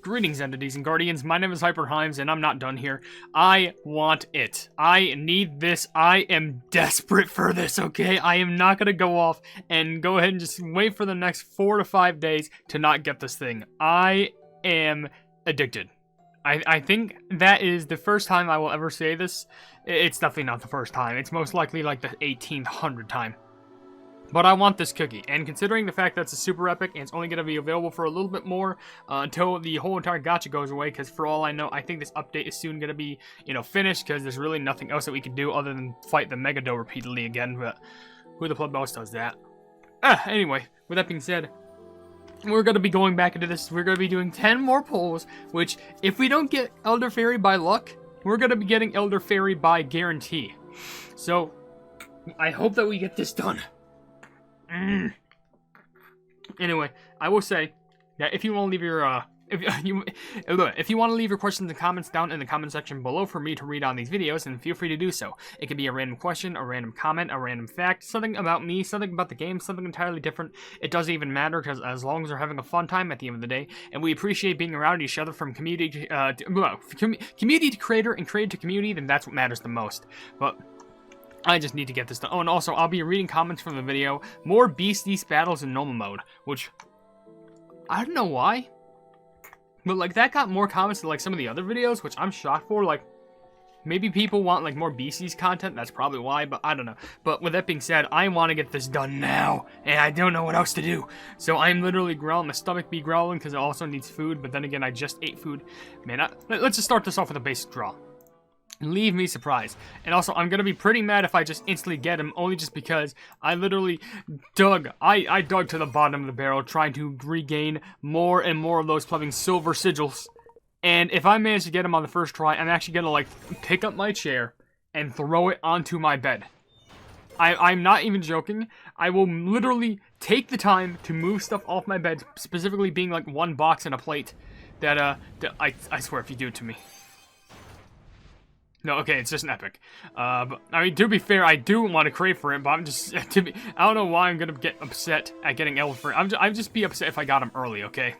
Greetings, entities and guardians. My name is HyperHimes, and I'm not done here. I want it. I need this. I am desperate for this, okay? I am not going to go off and go ahead and just wait for the next 4 to 5 days to not get this thing. I am addicted. I think that is the first time I will ever say this. It's definitely not the first time. It's most likely like the 1800th time. But I want this cookie, and considering the fact that it's a super epic, and it's only going to be available for a little bit more until the whole entire gacha goes away, because for all I know, I think this update is soon going to be, finished, because there's really nothing else that we can do other than fight the Mega Doe repeatedly again, but who the blood else does that? Anyway, with that being said, we're going to be going back into this. We're going to be doing 10 more polls, which, if we don't get Elder Faerie by luck, we're going to be getting Elder Faerie by guarantee. So, I hope that we get this done. Anyway, I will say that if you want to leave your if you want to leave your questions and comments down in the comment section below for me to read on these videos, then feel free to do so. It could be a random question, a random comment, a random fact, something about me, something about the game, something entirely different. It doesn't even matter, because as long as we're having a fun time at the end of the day, and we appreciate being around each other from community community to creator and creator to community, then that's what matters the most. But I just need to get this done. Oh, and also, I'll be reading comments from the video. More Beasties battles in normal mode, which, I don't know why, but, like, that got more comments than, like, some of the other videos, which I'm shocked for. Like, maybe people want, like, more Beasties content. That's probably why, but I don't know. But with that being said, I want to get this done now, and I don't know what else to do. So I'm literally growling. My stomach be growling because it also needs food, but then again, I just ate food. Man, let's just start this off with a basic draw. Leave me surprised. And also, I'm gonna be pretty mad if I just instantly get him, only just because I literally dug. I dug to the bottom of the barrel, trying to regain more and more of those plumbing silver sigils. And if I manage to get him on the first try, I'm actually gonna, like, pick up my chair and throw it onto my bed. I'm not even joking. I will literally take the time to move stuff off my bed, specifically being, like, one box and a plate, that I swear, if you do it to me. No, okay, it's just an epic. But, I mean, to be fair, I do want to crave for it, but I'm just, I don't know why I'm gonna get upset at getting Elder Faerie. I'd just be upset if I got him early, okay?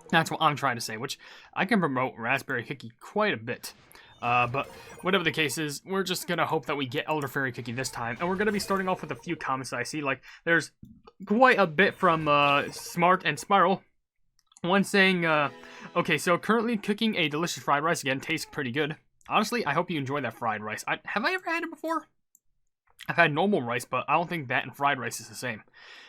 That's what I'm trying to say, which I can promote Raspberry Cookie quite a bit. But whatever the case is, we're just gonna hope that we get Elder Faerie Cookie this time, and we're gonna be starting off with a few comments that I see. Like, there's quite a bit from, Smart and Spiral. One saying, okay, so currently cooking a delicious fried rice again, tastes pretty good. Honestly, I hope you enjoy that fried rice. Have I ever had it before? I've had normal rice, but I don't think that and fried rice is the same.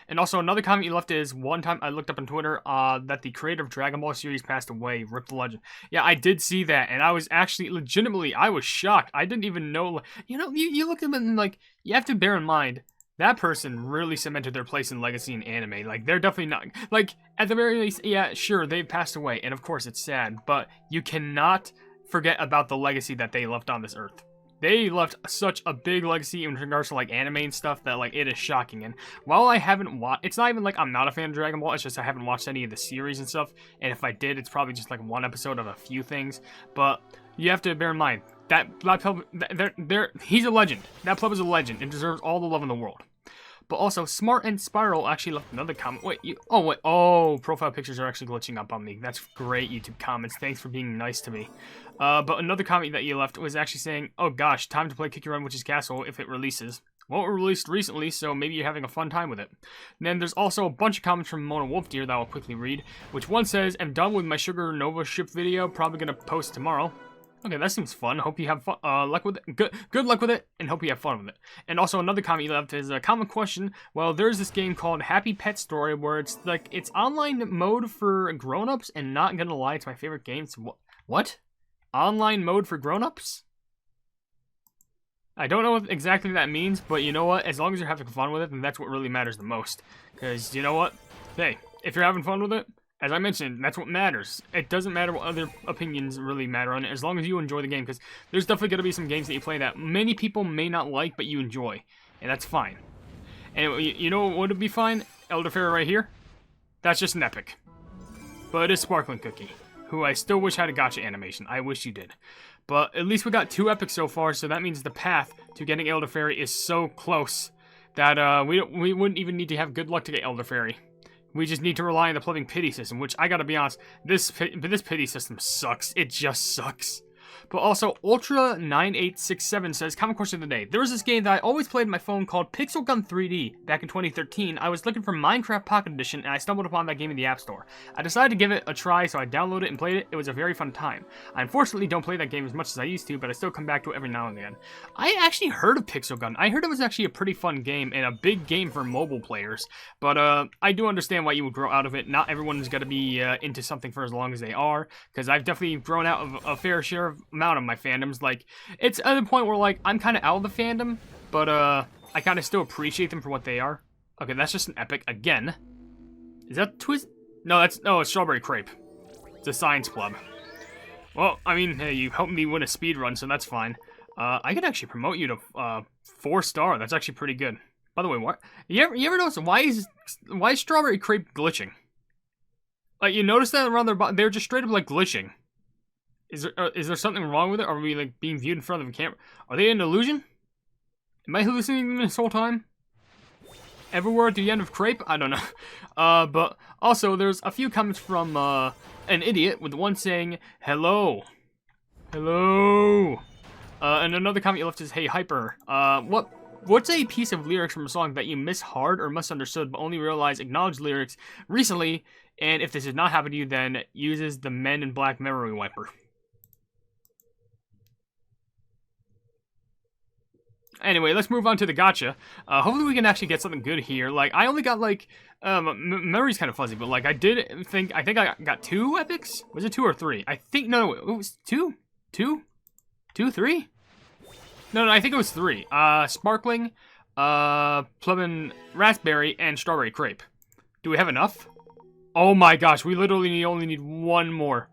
And also, another comment you left is, one time I looked up on Twitter that the creator of Dragon Ball series passed away. Rip the legend. Yeah, I did see that, and I was actually, legitimately, I was shocked. I didn't even know, you look at them and, like, you have to bear in mind, that person really cemented their place in legacy in anime. Like, they're definitely not, like, at the very least, yeah, sure, they've passed away, and of course it's sad, but you cannot forget about the legacy that they left on this earth. They left such a big legacy in regards to, like, anime and stuff that, like, it is shocking. And while I haven't watched, it's not even like I'm not a fan of Dragon Ball, it's just I haven't watched any of the series and stuff, and if I did, it's probably just, like, one episode of a few things. But you have to bear in mind, that pleb, he's a legend. That pleb is a legend and deserves all the love in the world. But also, Smart and Spiral actually left another comment. Wait, profile pictures are actually glitching up on me. That's great, YouTube comments. Thanks for being nice to me. But another comment that you left was actually saying, oh gosh, time to play Cookie Run Witch's Castle if it releases. Well, it released recently, so maybe you're having a fun time with it. And then there's also a bunch of comments from Mona Wolf Deer that I'll quickly read, which one says, I'm done with my Sugar Nova ship video, probably gonna post tomorrow. Okay, that seems fun. Hope you have fun, luck with it. Good luck with it, and hope you have fun with it. And also another comment you left is a common question. Well, there's this game called Happy Pet Story where it's like it's online mode for grown-ups, and not gonna lie, it's my favorite game. So what? Online mode for grown-ups? I don't know what exactly that means, but you know what? As long as you're having fun with it, then that's what really matters the most. Because you know what? Hey, if you're having fun with it, as I mentioned, that's what matters. It doesn't matter what other opinions really matter on it, as long as you enjoy the game, because there's definitely going to be some games that you play that many people may not like, but you enjoy, and that's fine. And you know what would be fine? Elder Faerie right here? That's just an epic. But it is Sparkling Cookie, who I still wish had a gacha animation. I wish you did. But at least we got 2 epics so far, so that means the path to getting Elder Faerie is so close that we wouldn't even need to have good luck to get Elder Faerie. We just need to rely on the plumbing pity system, which I gotta be honest, this pity system sucks. It just sucks. But also, Ultra9867 says, common question of the day. There was this game that I always played on my phone called Pixel Gun 3D back in 2013. I was looking for Minecraft Pocket Edition, and I stumbled upon that game in the App Store. I decided to give it a try, so I downloaded it and played it. It was a very fun time. I unfortunately don't play that game as much as I used to, but I still come back to it every now and again. I actually heard of Pixel Gun. I heard it was actually a pretty fun game, and a big game for mobile players. But I do understand why you would grow out of it. Not everyone is going to be into something for as long as they are, because I've definitely grown out of a fair share of amount of my fandoms. Like, it's at the point where, like, I'm kind of out of the fandom, but I kind of still appreciate them for what they are. Okay, that's just an epic again. Is that twist? No, it's Strawberry Crepe. It's a science club. Well, I mean, hey, you helped me win a speed run, so that's fine. I could actually promote you to 4-star. That's actually pretty good. By the way, what you ever notice why is Strawberry Crepe glitching? Like, you notice that around their body, they're just straight up like glitching. Is there something wrong with it? Are we like being viewed in front of a camera? Are they an illusion? Am I hallucinating them this whole time? Everywhere at the end of Crepe? I don't know. But also there's a few comments from an idiot, with one saying hello, hello, and another comment you left is hey Hyper. What's a piece of lyrics from a song that you miss hard or misunderstood but only realized acknowledged lyrics recently? And if this did not happen to you, then uses the Men in Black memory wiper. Anyway, let's move on to the gacha. Hopefully we can actually get something good here. Like, I only got, like, memory's kind of fuzzy, but, like, I think I got 2 epics? Was it 2 or 3? I think, no, it was 2? 2? 2, 3? No, I think it was 3. Sparkling, Plum Raspberry, and Strawberry Crepe. Do we have enough? Oh my gosh, we literally only need 1 more.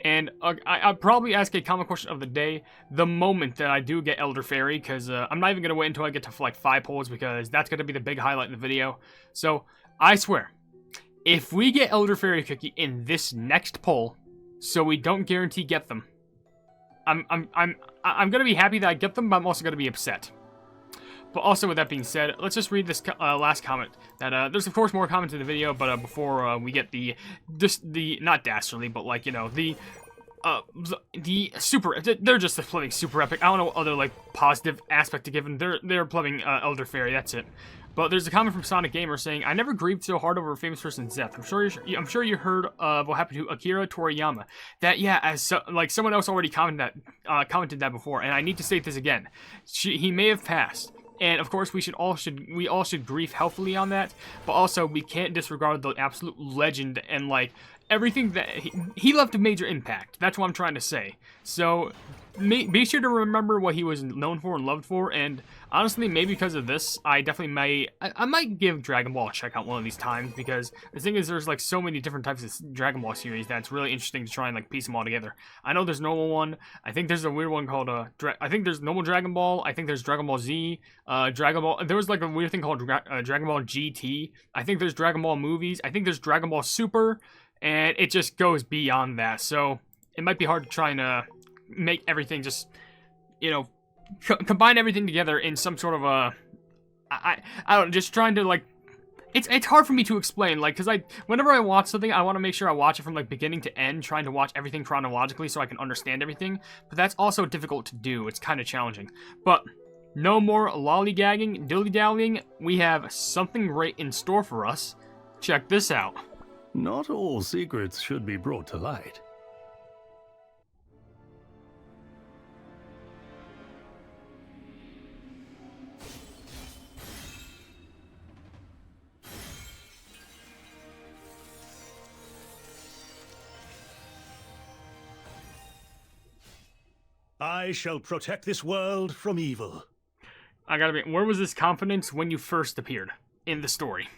And I'll probably ask a common question of the day the moment that I do get Elder Faerie, because I'm not even going to wait until I get to like 5 polls, because that's going to be the big highlight in the video. So, I swear, if we get Elder Faerie cookie in this next poll, so we don't guarantee get them, I'm going to be happy that I get them, but I'm also going to be upset. But also, with that being said, let's just read this last comment. That there's of course more comments in the video, but before we get the not dastardly, but like, you know, the super, they're just plumbing super epic. I don't know what other like positive aspect to give them. They're plumbing Elder Faerie. That's it. But there's a comment from Sonic Gamer saying, "I never grieved so hard over a famous person's death. I'm sure you heard of what happened to Akira Toriyama. That, yeah, as like someone else already commented that before, and I need to state this again. He may have passed." And of course, we all should grieve healthily on that, but also we can't disregard the absolute legend and like everything that he left a major impact. That's what I'm trying to say. So be sure to remember what he was known for and loved for. And honestly, maybe because of this, I definitely might give Dragon Ball a check out one of these times, because the thing is, there's like so many different types of Dragon Ball series that it's really interesting to try and like piece them all together. I know there's normal one. I think there's a weird one called I think there's normal Dragon Ball. I think there's Dragon Ball Z. Dragon Ball. There was like a weird thing called Dragon Ball GT. I think there's Dragon Ball movies. I think there's Dragon Ball Super, and it just goes beyond that. So it might be hard to try and make everything just, you know, combine everything together in some sort of a, I don't know, just trying to like, it's hard for me to explain, like, because whenever I watch something, I want to make sure I watch it from like beginning to end, trying to watch everything chronologically so I can understand everything, but that's also difficult to do. It's kind of challenging, but no more lollygagging, dilly-dallying. We have something great in store for us. Check this out. Not all secrets should be brought to light. I shall protect this world from evil. I gotta be, where was this confidence when you first appeared in the story?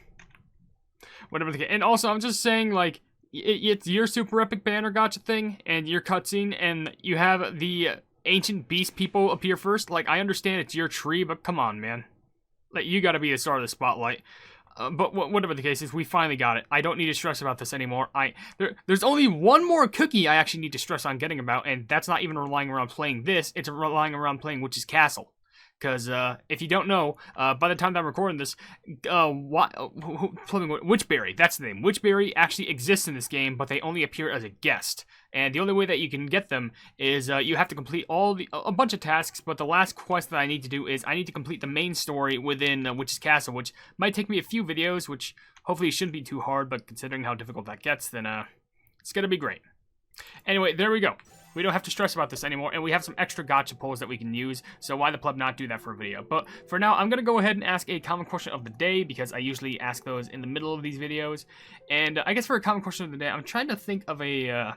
Whatever the case. And also, I'm just saying, like, it's your super epic banner gacha thing, and your cutscene, and you have the ancient beast people appear first. Like, I understand it's your tree, but come on, man. Like, you gotta be the star of the spotlight. But whatever the case is, we finally got it. I don't need to stress about this anymore. There's only one more cookie I actually need to stress on getting about, and that's not even relying around playing this. It's relying around playing Witch's Castle. Because if you don't know, by the time that I'm recording this, Witchberry, that's the name. Witchberry actually exists in this game, but they only appear as a guest. And the only way that you can get them is you have to complete a bunch of tasks, but the last quest that I need to do is I need to complete the main story within Witch's Castle, which might take me a few videos, which hopefully shouldn't be too hard, but considering how difficult that gets, then it's going to be great. Anyway, there we go. We don't have to stress about this anymore, and we have some extra gacha polls that we can use, so why the pleb not do that for a video? But for now, I'm going to go ahead and ask a common question of the day, because I usually ask those in the middle of these videos. And I guess for a common question of the day, I'm trying to think of an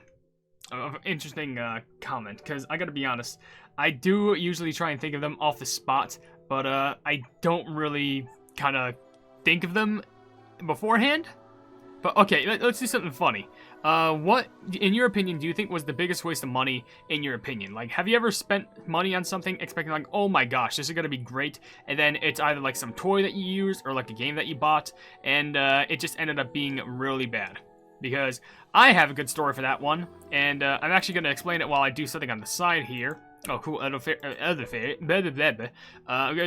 interesting comment, because I got to be honest, I do usually try and think of them off the spot, but I don't really kind of think of them beforehand. But okay, let's do something funny. What, in your opinion, do you think was the biggest waste of money, in your opinion? Like, have you ever spent money on something expecting, like, oh my gosh, this is gonna be great, and then it's either, like, some toy that you used, or, like, a game that you bought, and it just ended up being really bad? Because I have a good story for that one, and I'm actually gonna explain it while I do something on the side here. Oh, cool, I'm gonna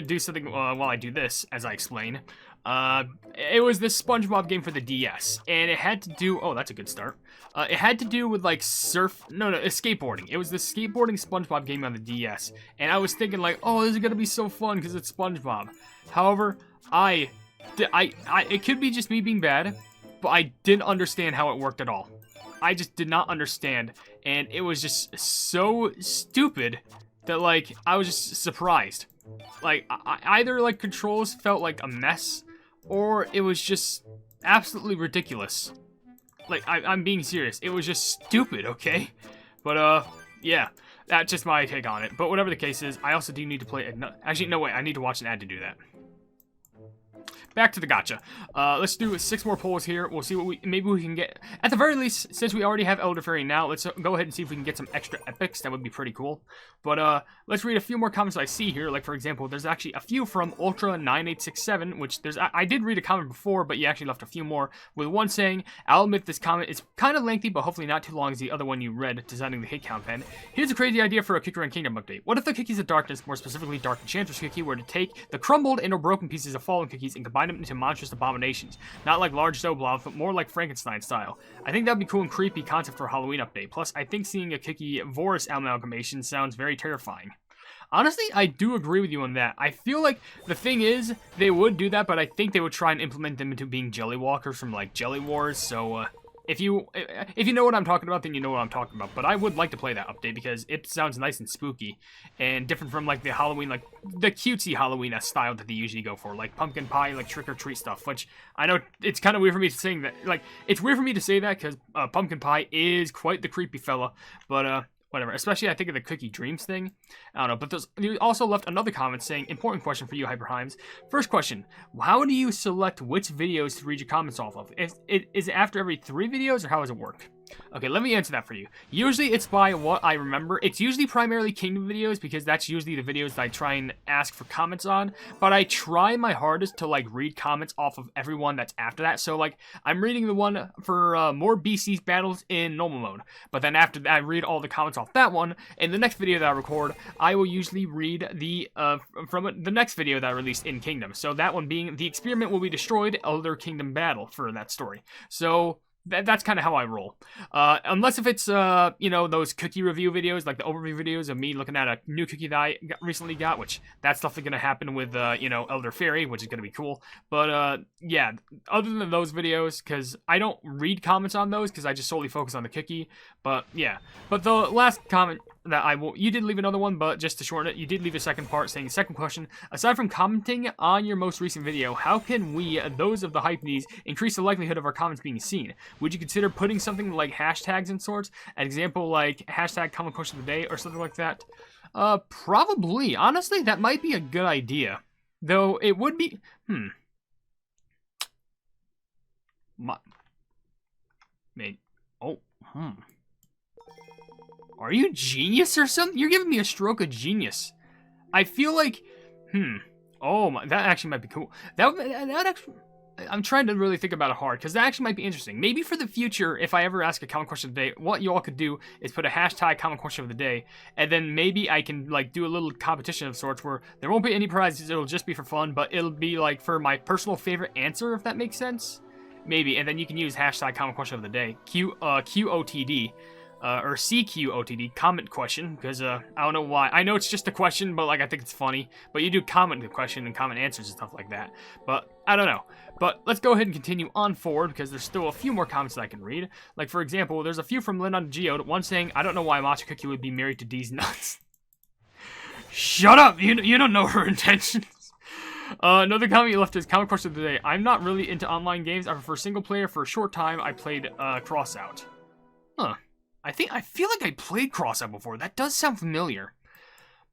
do something while I do this, as I explain. It was this SpongeBob game for the DS, and it had to do, oh, that's a good start. It had to do with, like, skateboarding. It was the skateboarding SpongeBob game on the DS, and I was thinking, like, oh, this is gonna be so fun, because it's SpongeBob. However, it could be just me being bad, but I didn't understand how it worked at all. I just did not understand, and it was just so stupid that, like, I was just surprised. Like, either, like, controls felt like a mess, or it was just absolutely ridiculous. Like, I'm being serious. It was just stupid, okay? But, yeah. That's just my take on it. But whatever the case is, I also do need to play... Actually, no, wait. I need to watch an ad to do that. Back to the gacha. Let's do 6 more polls here. We'll see what maybe we can get. At the very least, since we already have Elder Faerie now, let's go ahead and see if we can get some extra epics. That would be pretty cool. But let's read a few more comments I see here. Like, for example, there's actually a few from Ultra9867, which I did read a comment before, but you actually left a few more, with one saying, I'll admit this comment is kind of lengthy, but hopefully not too long as the other one you read, designing the hit count pen. Here's a crazy idea for a Cookie Run Kingdom update. What if the Cookies of Darkness, more specifically Dark Enchantress Cookie, were to take the crumbled and or broken pieces of fallen cookies and combine them into monstrous abominations? Not like large dough blobs, but more like Frankenstein style. I think that'd be cool and creepy concept for a Halloween update. Plus, I think seeing a Cookie Vorus amalgamation sounds very terrifying. Honestly, I do agree with you on that. I feel like the thing is, they would do that, but I think they would try and implement them into being Jelly Walkers from, like, Jelly Wars, so, if you know what I'm talking about, then you know what I'm talking about. But I would like to play that update, because it sounds nice and spooky, and different from, like, the Halloween, like, the cutesy Halloween style that they usually go for, like pumpkin pie, like trick-or-treat stuff, which I know it's kind of weird for me to say that, like, it's weird for me to say that, because pumpkin pie is quite the creepy fella, but, whatever, especially I think of the Cookie Dreams thing. I don't know, but you also left another comment saying, important question for you, HyperHimes. First question, how do you select which videos to read your comments off of? Is it after every 3 videos, or how does it work? Okay, let me answer that for you. Usually it's by what I remember. It's usually primarily Kingdom videos, because that's usually the videos that I try and ask for comments on, but I try my hardest to, like, read comments off of everyone that's after that. So, like, I'm reading the one for more BC's battles in normal mode, but then after that I read all the comments off that one. In the next video that I record, I will usually read the the next video that I released in Kingdom. So that one being the experiment will be destroyed, Elder Kingdom battle for that story. So that's kind of how I roll. Unless if it's, you know, those cookie review videos, like the overview videos of me looking at a new cookie that I recently got, which that's definitely going to happen with, you know, Elder Faerie, which is going to be cool. But, yeah, other than those videos, because I don't read comments on those, because I just solely focus on the cookie. But, yeah. But the last comment that you did leave another one, but just to shorten it, you did leave a second part saying, second question, aside from commenting on your most recent video, how can we, those of the Hypenese, increase the likelihood of our comments being seen? Would you consider putting something like hashtags in sorts? An example like hashtag common question of the day or something like that? Probably. Honestly, that might be a good idea. Though it would be, Are you genius or something? You're giving me a stroke of genius. I feel like, oh my, that actually might be cool. That actually, I'm trying to really think about it hard, because that actually might be interesting. Maybe for the future, if I ever ask a common question of the day, what you all could do is put a hashtag common question of the day, and then maybe I can, like, do a little competition of sorts where there won't be any prizes, it'll just be for fun, but it'll be, like, for my personal favorite answer, if that makes sense? Maybe, and then you can use hashtag common question of the day, QOTD, or CQOTD, comment question, because, I don't know why. I know it's just a question, but, like, I think it's funny. But you do comment the question and comment answers and stuff like that. But, I don't know. But let's go ahead and continue on forward, because there's still a few more comments that I can read. Like, for example, there's a few from Lynn on Geode, one saying, I don't know why Matcha Cookie would be married to D's nuts. Shut up! You don't know her intentions. Another comment you left is, common question of the day. I'm not really into online games. I prefer single player. For a short time, I played, Crossout. Huh. I feel like I played Crossout before. That does sound familiar.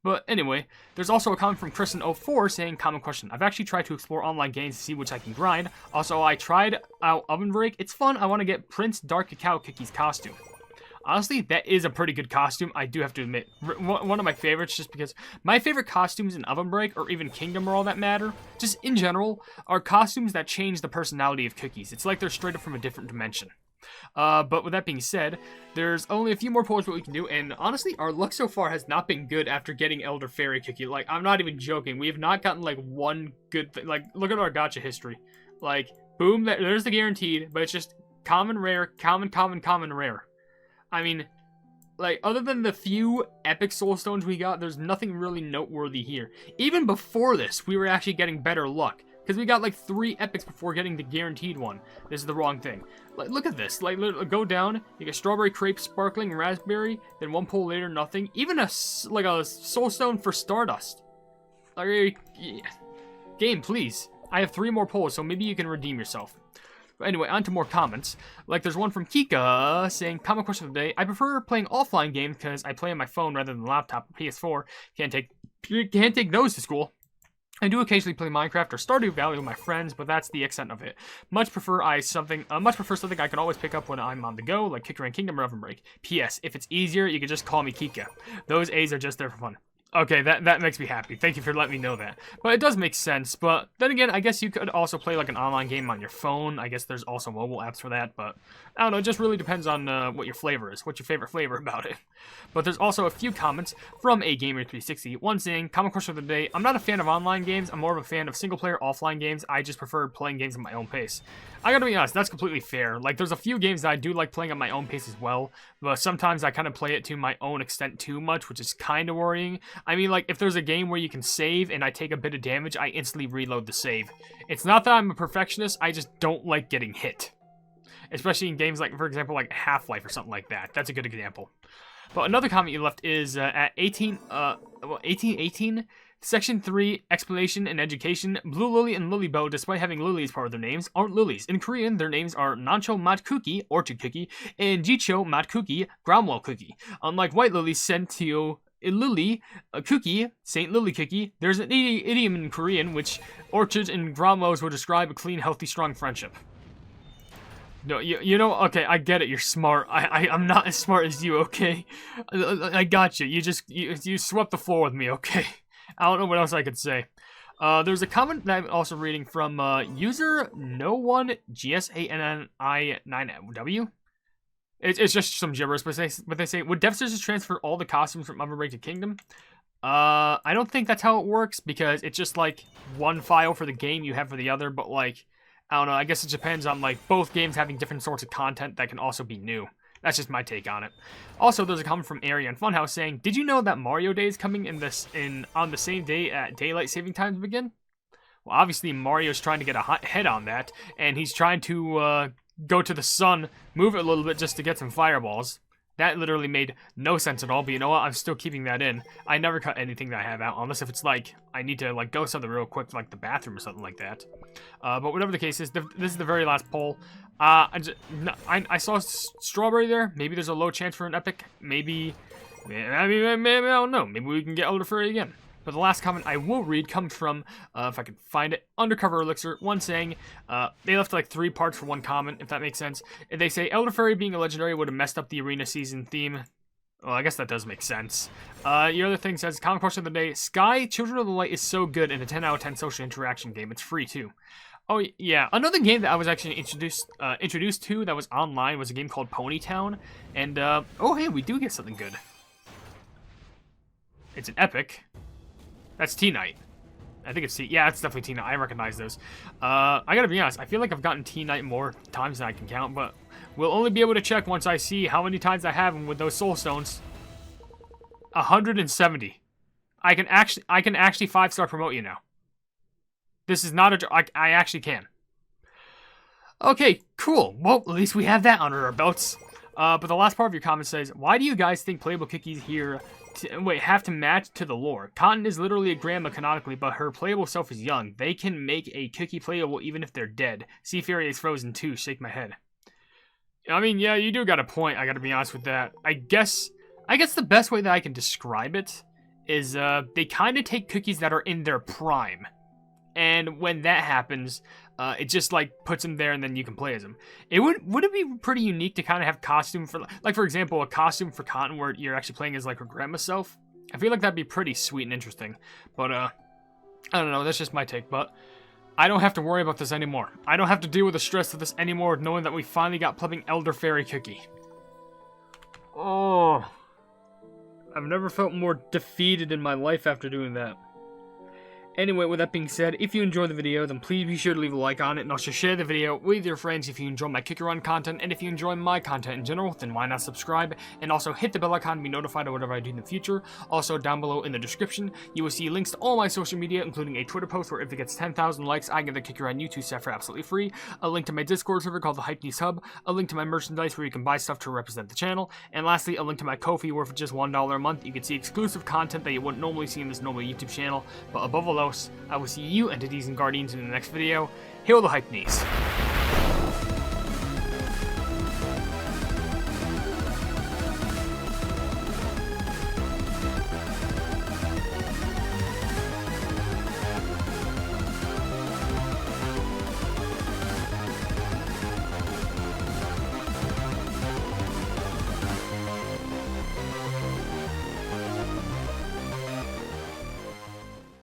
But anyway, there's also a comment from Kristen04 saying, common question. I've actually tried to explore online games to see which I can grind. Also, I tried out OvenBreak. It's fun. I want to get Prince Dark Cacao Cookie's costume. Honestly, that is a pretty good costume, I do have to admit. One of my favorites, just because my favorite costumes in OvenBreak, or even Kingdom are all that matter, just in general, are costumes that change the personality of cookies. It's like they're straight up from a different dimension. But with that being said, there's only a few more polls what we can do, and honestly, our luck so far has not been good after getting Elder Faerie Cookie. Like, I'm not even joking. We have not gotten, like, one good thing. Like, look at our gacha history. Like, boom, there's the guaranteed, but it's just common, rare, common, rare. I mean, like, other than the few epic soul stones we got, there's nothing really noteworthy here. Even before this, we were actually getting better luck. Because we got like 3 epics before getting the guaranteed one. This is the wrong thing. Like, look at this. Like, go down. You get strawberry, crepe, sparkling, raspberry. Then 1 pull later, nothing. Even a soul stone for Stardust. Like, yeah. Game, please. I have 3 more pulls, so maybe you can redeem yourself. But anyway, on to more comments. Like, there's one from Kika saying, common question of the day. I prefer playing offline games because I play on my phone rather than laptop or PS4. Can't take those to school. I do occasionally play Minecraft or Stardew Valley with my friends, but that's the extent of it. Much prefer something I can always pick up when I'm on the go, like Kicker Kingdom or OvenBreak. P.S. If it's easier, you can just call me Kika. Those A's are just there for fun. Okay, that makes me happy. Thank you for letting me know that. But it does make sense. But then again, I guess you could also play like an online game on your phone. I guess there's also mobile apps for that. But I don't know. It just really depends on what your flavor is. What's your favorite flavor about it? But there's also a few comments from A Gamer 360. One saying, common question of the day. I'm not a fan of online games. I'm more of a fan of single player offline games. I just prefer playing games at my own pace. I gotta be honest, that's completely fair. Like, there's a few games that I do like playing at my own pace as well, but sometimes I kind of play it to my own extent too much, which is kind of worrying. I mean, like, if there's a game where you can save and I take a bit of damage, I instantly reload the save. It's not that I'm a perfectionist, I just don't like getting hit. Especially in games like, for example, like Half-Life or something like that. That's a good example. But another comment you left is at 1818, Section 3, Explanation and Education. Blue Lily and Lilybo, despite having Lily as part of their names, aren't lilies. In Korean, their names are Nancho Mat Cookie, Orchid Cookie, and Jicho Mat Cookie, Gromwell Cookie. Unlike white lilies sent to Lily, a cookie, Saint Lily Cookie, there's an idiom in Korean which orchids and Gromwells would describe a clean, healthy, strong friendship. No, you know, okay, I get it, you're smart. I'm not as smart as you, okay? I got you. You swept the floor with me, okay? I don't know what else I could say. There's a comment that I'm also reading from user no one GSANNI9W. It's just some gibberish, but they say, would Devsisters transfer all the costumes from OvenBreak to Kingdom? I don't think that's how it works, because it's just like one file for the game you have for the other, but like, I don't know, I guess it depends on like both games having different sorts of content that can also be new. That's just my take on it. Also, there's a comment from Area and Funhouse saying, did you know that Mario Day is coming on the same day at daylight saving times begin? Well, obviously Mario's trying to get a head on that, and he's trying to go to the sun, move it a little bit just to get some fireballs. That literally made no sense at all, but you know what? I'm still keeping that in. I never cut anything that I have out, unless if it's like, I need to like go something real quick, like the bathroom or something like that. But whatever the case is, this is the very last poll. I saw strawberry there. Maybe there's a low chance for an epic. Maybe I don't know. Maybe we can get Elder Faerie again. But the last comment I will read comes from, if I can find it, Undercover Elixir, one saying, they left like 3 parts for one comment, if that makes sense. They say, Elder Faerie being a legendary would have messed up the arena season theme. Well, I guess that does make sense. Your other thing says, common question of the day, Sky, Children of the Light is so good in a 10 out of 10 social interaction game. It's free too. Oh, yeah. Another game that I was actually introduced to that was online was a game called Ponytown. And, oh, hey, we do get something good. It's an epic. That's T-Knight. I think it's yeah, it's definitely T-Knight. I recognize those. I gotta be honest, I feel like I've gotten T-Knight more times than I can count, but we'll only be able to check once I see how many times I have him with those soul stones. 170. I can actually 5-star promote you now. This is not a joke. I actually can. Okay, cool. Well, at least we have that under our belts. But the last part of your comment says, why do you guys think playable cookies here have to match to the lore? Cotton is literally a grandma canonically, but her playable self is young. They can make a cookie playable even if they're dead. See Faerie is frozen too. Shake my head. I mean, yeah, you do got a point. I gotta be honest with that. I guess the best way that I can describe it is they kind of take cookies that are in their prime. And when that happens, it just like puts them there, and then you can play as them. Would it be pretty unique to kind of have costume for, like, for example, a costume for Cotton where you're actually playing as like her grandma self? I feel like that'd be pretty sweet and interesting. But I don't know. That's just my take. But I don't have to worry about this anymore. I don't have to deal with the stress of this anymore, knowing that we finally got plumbing Elder Fairy Cookie. Oh, I've never felt more defeated in my life after doing that. Anyway, with that being said, if you enjoyed the video, then please be sure to leave a like on it, and also share the video with your friends if you enjoy my Kick Your Run content, and if you enjoy my content in general, then why not subscribe, and also hit the bell icon to be notified of whatever I do in the future. Also, down below in the description, you will see links to all my social media, including a Twitter post where if it gets 10,000 likes, I give the Kick Your Run YouTube stuff for absolutely free, a link to my Discord server called the Hypenese Hub, a link to my merchandise where you can buy stuff to represent the channel, and lastly, a link to my Ko-fi where for just $1 a month, you can see exclusive content that you wouldn't normally see in this normal YouTube channel, but above all else, I will see you entities and guardians in the next video. Hail the Hypenese.